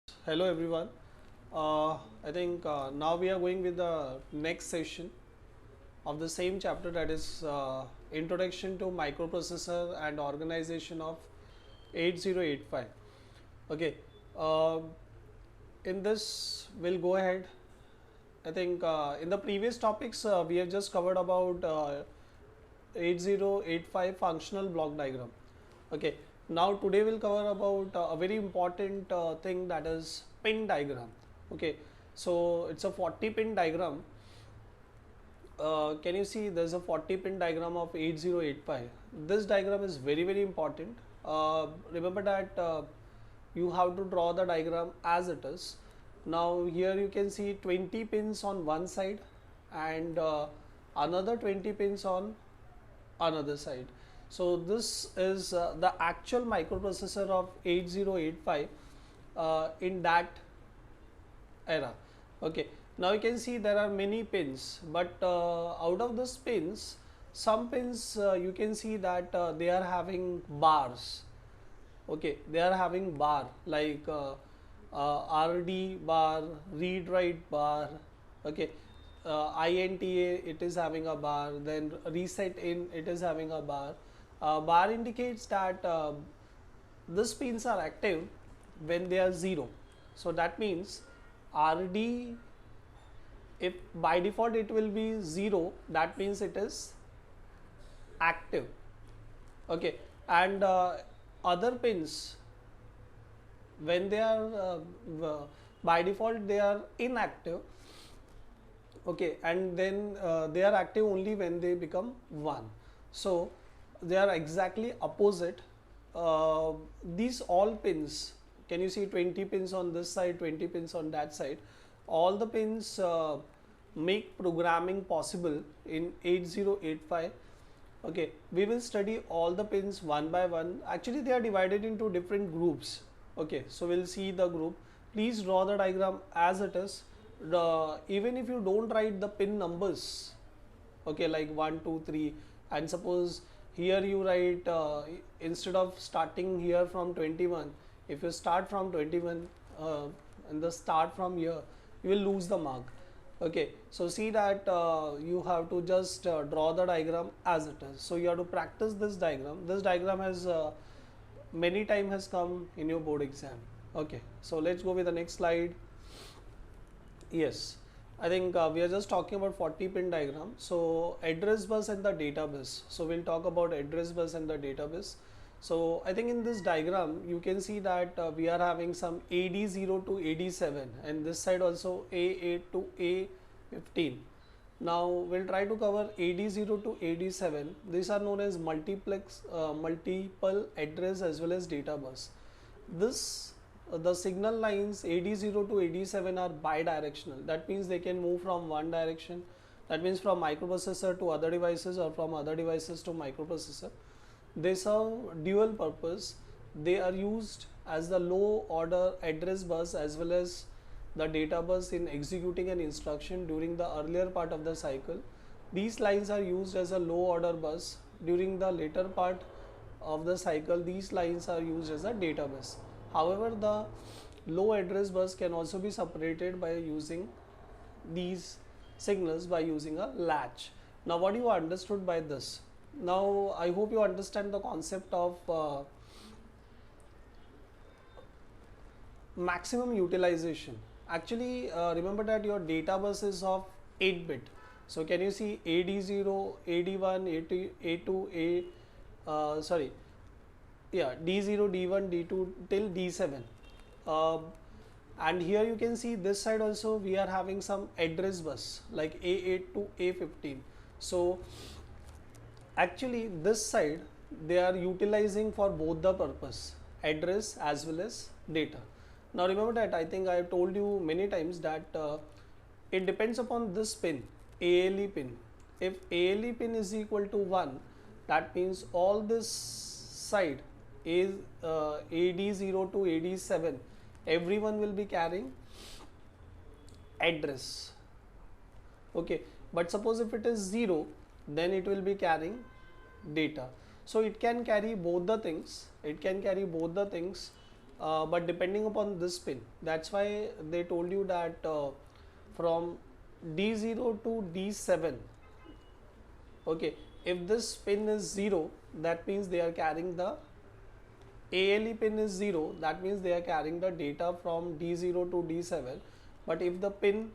Hello everyone. I think now we are going with the next session of the same chapter, that is Introduction to Microprocessor and Organization of 8085. Okay, uh, in this we'll go ahead. I think in the previous topics we have just covered about 8085 functional block diagram. Okay, now today we'll cover about a very important thing, that is pin diagram. Okay, so it's a 40 pin diagram. Can you see there's a 40 pin diagram of 8085? This diagram is very important. Remember that you have to draw the diagram as it is. Now here you can see 20 pins on one side and another 20 pins on another side. So this is the actual microprocessor of 8085 in that era. Okay, now you can see there are many pins, but out of those pins, some pins you can see that they are having bars. Okay, they are having bar like RD bar, read write bar. Okay, INTA it is having a bar, then reset in it is having a bar. Bar indicates that these pins are active when they are 0. So that means RD, if by default it will be 0, that means it is active. Okay, and other pins, when they are by default they are inactive. Okay, and then they are active only when they become 1. So they are exactly opposite. These all pins, can you see 20 pins on this side, 20 pins on that side? All the pins make programming possible in 8085. Okay, we will study all the pins one by one. Actually they are divided into different groups. Okay, so we'll see the group. Please draw the diagram as it is. Even if you don't write the pin numbers, okay, like 1 2 3, and suppose here you write instead of starting here from 21, if you start from 21 and the start from here, you will lose the mark. Okay, so see that you have to just draw the diagram as it is. So you have to practice this diagram. This diagram has many time has come in your board exam. Okay, so let's go with the next slide. Yes, I think we are just talking about 40 pin diagram. So address bus and the data bus. So we'll talk about address bus and the data bus. So I think in this diagram you can see that we are having some AD0 to AD7, and this side also A8 to A15. Now we'll try to cover AD0 to AD7. These are known as multiple address as well as data bus. This the signal lines AD0 to AD7 are bidirectional. That means they can move from one direction. That means from microprocessor to other devices or from other devices to microprocessor. They serve dual purpose. They are used as the low order address bus as well as the data bus in executing an instruction during the earlier part of the cycle. These lines are used as a low order bus. During the later part of the cycle, these lines are used as a data bus. However, the low address bus can also be separated by using these signals by using a latch. Now what you understood by this? Now I hope you understand the concept of maximum utilization. Actually remember that your data bus is of 8 bit. So can you see AD0, AD1, A2, sorry, yeah, D0, D1, D2 till D7. And here you can see this side also we are having some address bus like A8 to A15. So actually this side they are utilizing for both the purpose, address as well as data. Now remember that I think I have told you many times that it depends upon this pin, ALE pin. If ALE pin is equal to 1, that means all this side is AD0 to AD7, everyone will be carrying address. Okay, but suppose if it is 0, then it will be carrying data. So it can carry both the things. but depending upon this pin, that's why they told you that from D0 to D7, okay, if this pin is 0, that means they are carrying the ALE pin is 0, that means they are carrying the data from D0 to D7. But if the pin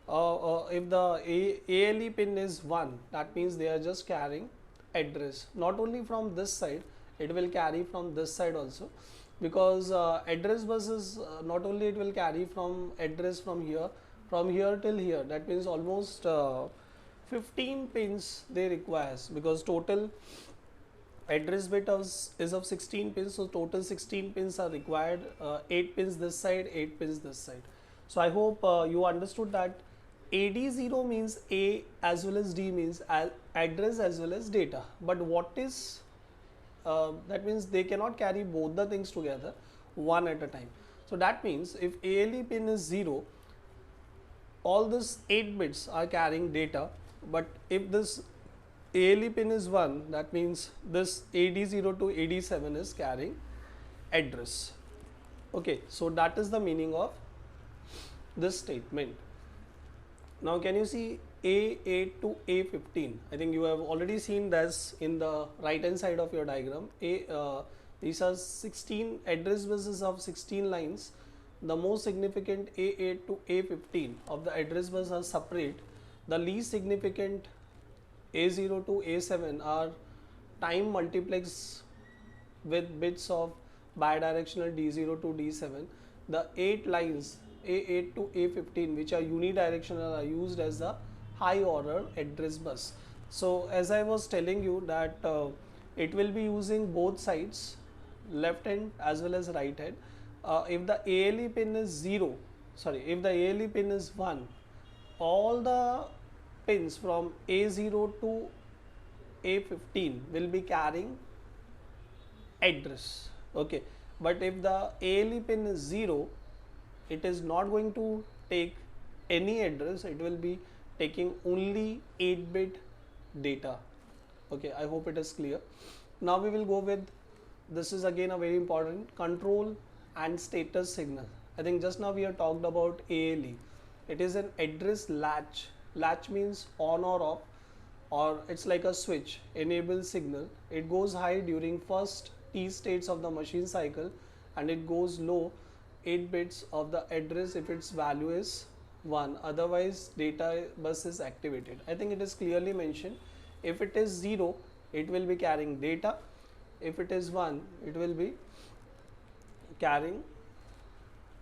if the ALE pin is 1, that means they are just carrying address. Not only from this side, it will carry from this side also, because address bus is not only it will carry from address from here till here, that means almost 15 pins they requires, because total address bit is of 16 pins, so total 16 pins are required, 8 pins this side, 8 pins this side. So I hope you understood that AD0 means A as well as D means address as well as data. But what is that means they cannot carry both the things together one at a time. So that means if ALE pin is 0, all these 8 bits are carrying data, but if this ALE pin is 1, that means this AD0 to AD7 is carrying address. Okay, so that is the meaning of this statement. Now can you see A8 to A15? I think you have already seen this in the right hand side of your diagram. These are 16 address buses of 16 lines. The most significant A8 to A15 of the address bus are separate. The least significant A0 to A7 are time multiplex with bits of bidirectional D0 to D7. The 8 lines A8 to A15 which are unidirectional are used as the high order address bus. So as I was telling you that it will be using both sides, left hand as well as right hand. If the ALE pin is 0, sorry, if the ALE pin is 1, all the pins from A0 to A15 will be carrying address. Okay, but if the ALE pin is 0, it is not going to take any address, it will be taking only 8-bit data. Okay, I hope it is clear. Now we will go with, this is again a very important, control and status signal. I think just now we have talked about ALE. It is an address latch. Latch means on or off, or it's like a switch, enable signal. It goes high during first T states of the machine cycle, and it goes low 8 bits of the address if its value is 1, otherwise data bus is activated. I think it is clearly mentioned. If it is 0, it will be carrying data. If it is 1, it will be carrying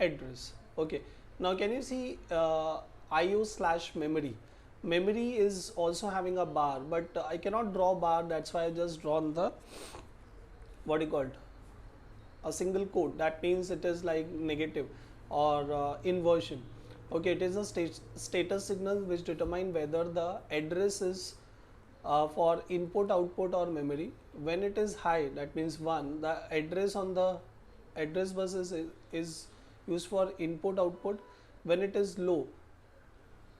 address. Okay, now can you see IO/memory? Memory is also having a bar, but I cannot draw bar, that's why I just drawn the, what you called, a single quote. That means it is like negative or inversion. Okay, it is a status signal which determine whether the address is for input, output or memory. When it is high, that means 1, the address on the address bus is used for input, output. When it is low,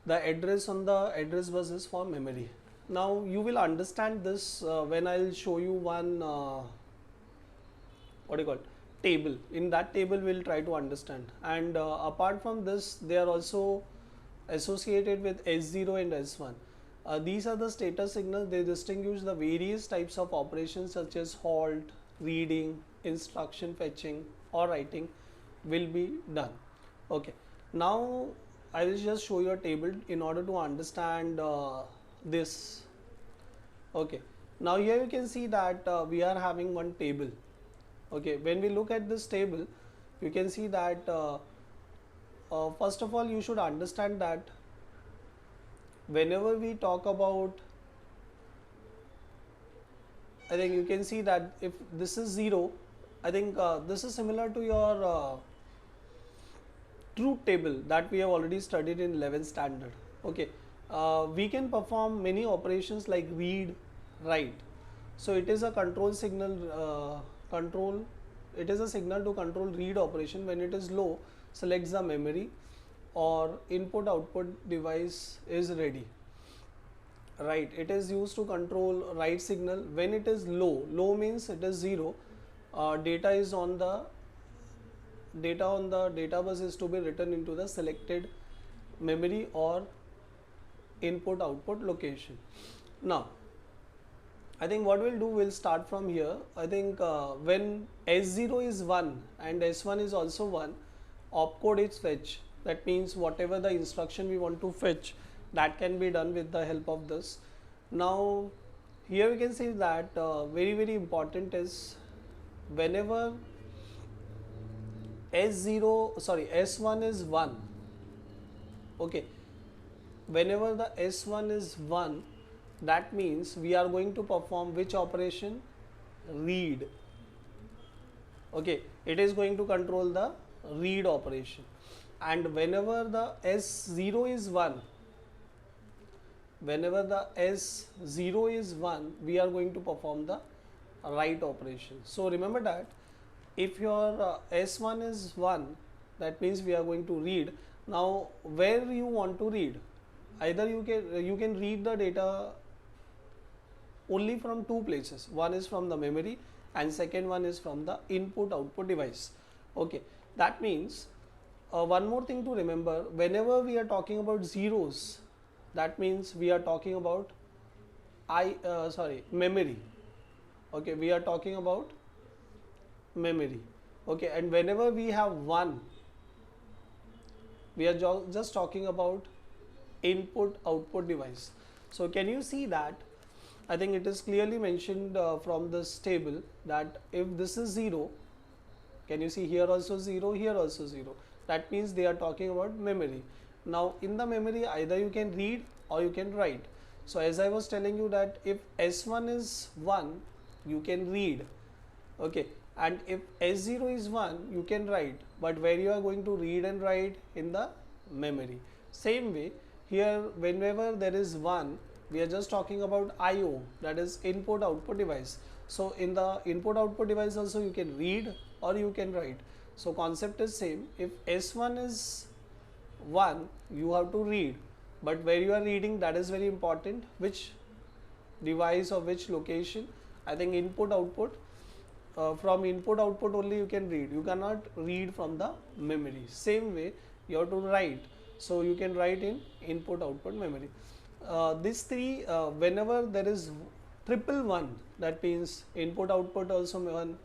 the address on the address bus is for memory. Now you will understand this when I'll show you one what do you call, table. In that table we'll try to understand. And apart from this, they are also associated with S0 and S1. These are the status signals. They distinguish the various types of operations such as halt, reading, instruction fetching or writing will be done. Okay, now I will just show you a table in order to understand this. Okay, now here you can see that we are having one table. Okay, when we look at this table, you can see that first of all you should understand that whenever we talk about, I think you can see that if this is 0, I think this is similar to your truth table that we have already studied in 11th standard. Okay, we can perform many operations like read, write. So it is a control signal, it is a signal to control read operation. When it is low, selects the memory or input output device is ready. Right, it is used to control write signal. When it is low, low means it is 0, data is on the data on the data bus is to be written into the selected memory or input output location. Now I think what we'll do, we'll start from here. I think when S0 is 1 and S1 is also 1, opcode is fetch. That means whatever the instruction we want to fetch, that can be done with the help of this. Now here we can see that very important is whenever S1 is 1, okay, whenever the S1 is 1, that means we are going to perform which operation? Read. Okay, it is going to control the read operation. And whenever the S0 is 1, whenever the S0 is 1, we are going to perform the write operation. So remember that if your S1 is 1, that means we are going to read. Now where you want to read? Either you can read the data only from two places. One is from the memory and second one is from the input output device. Okay, that means one more thing to remember, whenever we are talking about zeros, that means we are talking about memory. Okay, we are talking about memory. Okay, and whenever we have 1, we are just talking about input output device. So can you see that? I think it is clearly mentioned from this table that if this is 0, can you see here also 0, here also 0, that means they are talking about memory. Now in the memory, either you can read or you can write. So as I was telling you that if S1 is 1, you can read, okay, and if S0 is 1, you can write, but where you are going to read and write? In the memory. Same way here, whenever there is 1, we are just talking about IO, that is input output device. So in the input output device also you can read or you can write. So concept is same. If S1 is 1, you have to read, but where you are reading, that is very important. Which device or which location? I think input output. From input output only you can read. You cannot read from the memory. Same way you have to write. So you can write in input output memory. These three, whenever there is triple 1, that means input output also 1,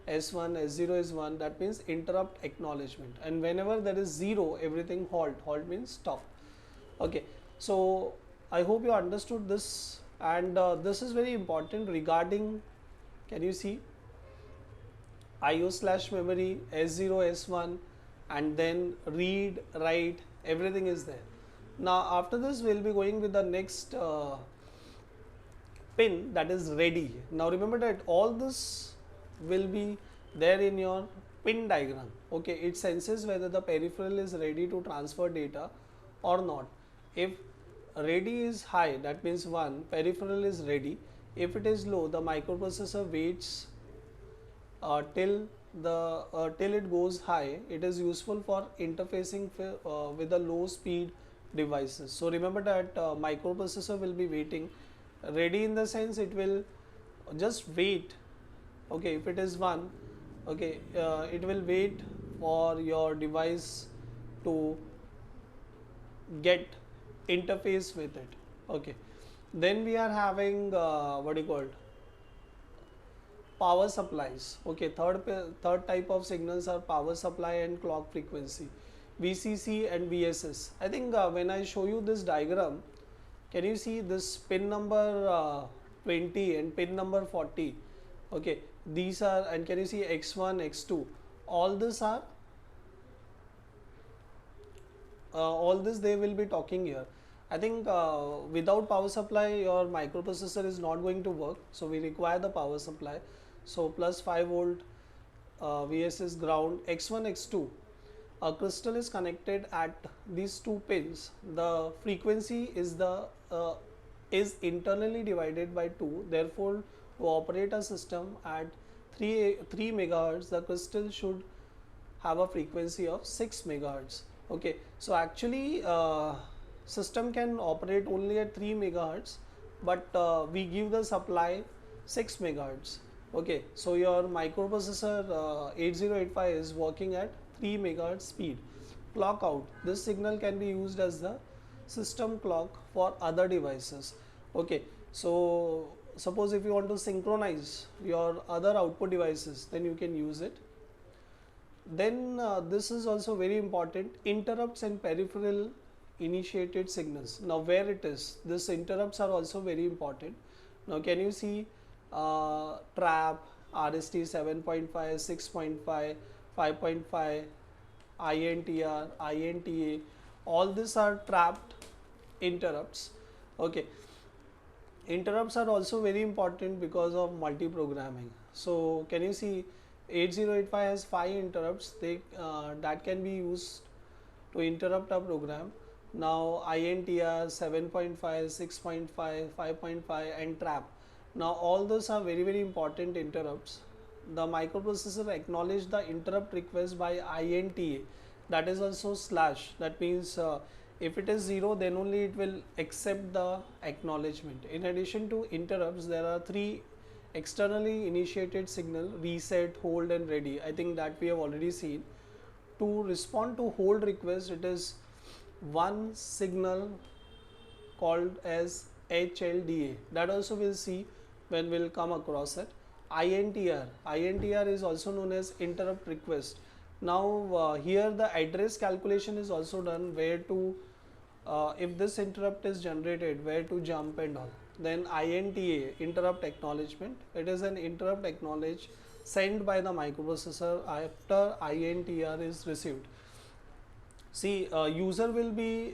S1, S0 is 1, that means interrupt acknowledgement. And whenever there is 0, everything halt. Halt means stop. Okay, so I hope you understood this, and this is very important regarding, can you see, IO/memory, S0, S1, and then read, write, everything is there. Now after this we'll be going with the next pin, that is ready. Now remember that all this will be there in your pin diagram. Okay, it senses whether the peripheral is ready to transfer data or not. If ready is high, that means 1, peripheral is ready. If it is low, the microprocessor waits till it goes high. It is useful for interfacing with the low speed devices. So remember that microprocessor will be waiting. Ready in the sense it will just wait. Okay, if it is 1, okay, it will wait for your device to get interface with it. Okay, then we are having what do you call it, power supplies. Okay, third type of signals are power supply and clock frequency, VCC and VSS. I think when I show you this diagram, can you see this pin number 20 and pin number 40? Okay, these are, and can you see X1, X2? All this are all this they will be talking here. I think without power supply your microprocessor is not going to work, so we require the power supply. So plus 5 volt VSS ground, X1, X2. A crystal is connected at these two pins. The frequency is internally divided by 2. Therefore, to operate a system at 3 megahertz, the crystal should have a frequency of 6 megahertz. Okay, so actually system can operate only at 3 megahertz, but we give the supply 6 megahertz. Okay, so your microprocessor 8085 is working at 3 megahertz speed. Clock out. This signal can be used as the system clock for other devices. Okay, so suppose if you want to synchronize your other output devices, then you can use it. Then this is also very important, interrupts and peripheral initiated signals. Now where it is, this interrupts are also very important. Now can you see trap, RST 7.5, 6.5, 5.5, INTR, INTA, all these are trapped interrupts. Okay, interrupts are also very important because of multi-programming. So can you see 8085 has 5 interrupts that can be used to interrupt a program. Now INTR 7.5, 6.5, 5.5 and trap. Now all those are very important interrupts. The microprocessor acknowledge the interrupt request by INTA, that is also slash. That means if it is 0, then only it will accept the acknowledgement. In addition to interrupts, there are 3 externally initiated signal: reset, hold and ready. I think that we have already seen. To respond to hold request, it is one signal called as HLDA. That also we'll see when we'll come across it. INTR is also known as interrupt request. Now here the address calculation is also done, where to if this interrupt is generated, where to jump and all. Then INTA, interrupt acknowledgement, it is an interrupt acknowledge sent by the microprocessor after INTR is received. See, user will be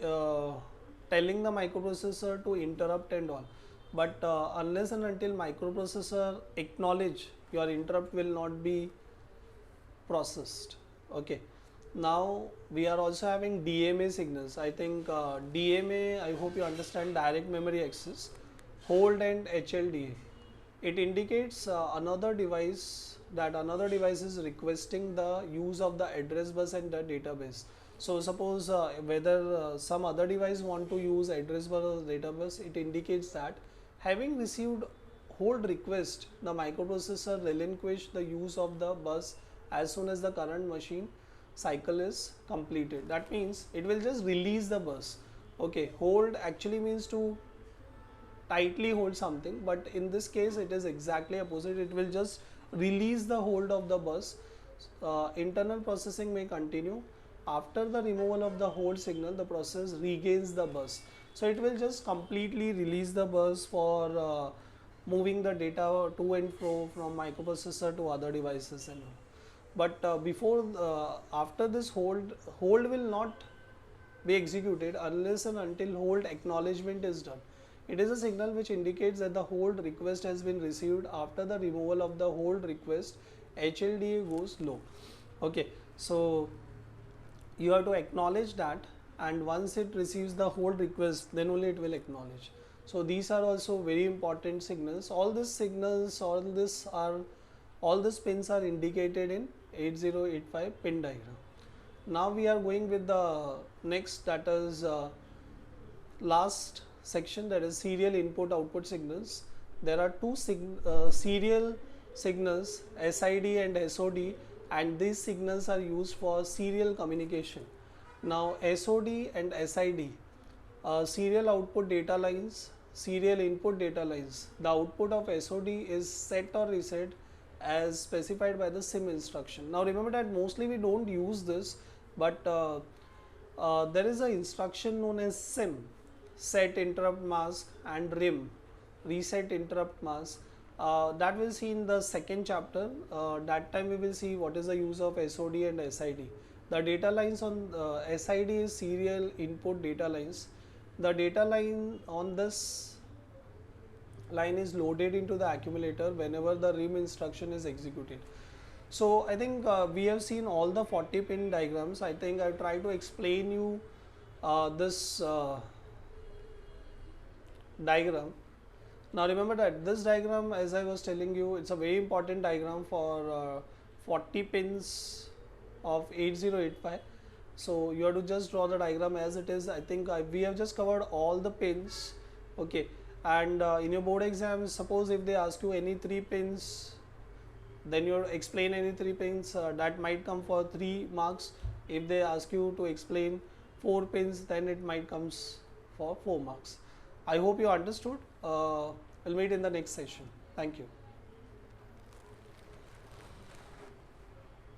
telling the microprocessor to interrupt and all, but unless and until microprocessor acknowledge, your interrupt will not be processed. Okay, now we are also having DMA signals. I think DMA, I hope you understand, direct memory access, hold and HLDA. It indicates another device is requesting the use of the address bus and the database. So suppose whether some other device want to use address bus or database, it indicates that having received hold request, the microprocessor relinquish the use of the bus as soon as the current machine cycle is completed. That means it will just release the bus. Okay, hold actually means to tightly hold something, but in this case it is exactly opposite. It will just release the hold of the bus. Internal processing may continue. After the removal of the hold signal, the process regains the bus. So it will just completely release the bus for moving the data to and fro from microprocessor to other devices and all. But after this hold will not be executed unless and until hold acknowledgement is done. It is a signal which indicates that the hold request has been received. After the removal of the hold request, HLDA goes low. Okay, so you have to acknowledge that, and once it receives the hold request, then only it will acknowledge. So these are also very important signals. All these signals, all these pins are indicated in 8085 pin diagram. Now we are going with the next, that is last section, that is serial input output signals. There are two serial signals, SID and SOD, and these signals are used for serial communication. Now SOD and SID, serial output data lines, serial input data lines. The output of SOD is set or reset as specified by the SIM instruction. Now remember that mostly we don't use this, but there is an instruction known as SIM, set interrupt mask, and RIM, reset interrupt mask. That we'll see in the second chapter. That time we will see what is the use of SOD and SID. The data lines on SID is serial input data lines. The data line on this line is loaded into the accumulator whenever the RIM instruction is executed. So I think we have seen all the 40 pin diagrams. I think I'll try to explain you this diagram. Now remember that this diagram, as I was telling you, it's a very important diagram for 40 pins of 8085. So you have to just draw the diagram as it is. I think we have just covered all the pins. Okay, and in your board exam, suppose if they ask you any 3 pins then you explain any 3 pins, that might come for 3 marks. If they ask you to explain 4 pins, then it might comes for 4 marks. I hope you understood. We'll meet in the next session. Thank you.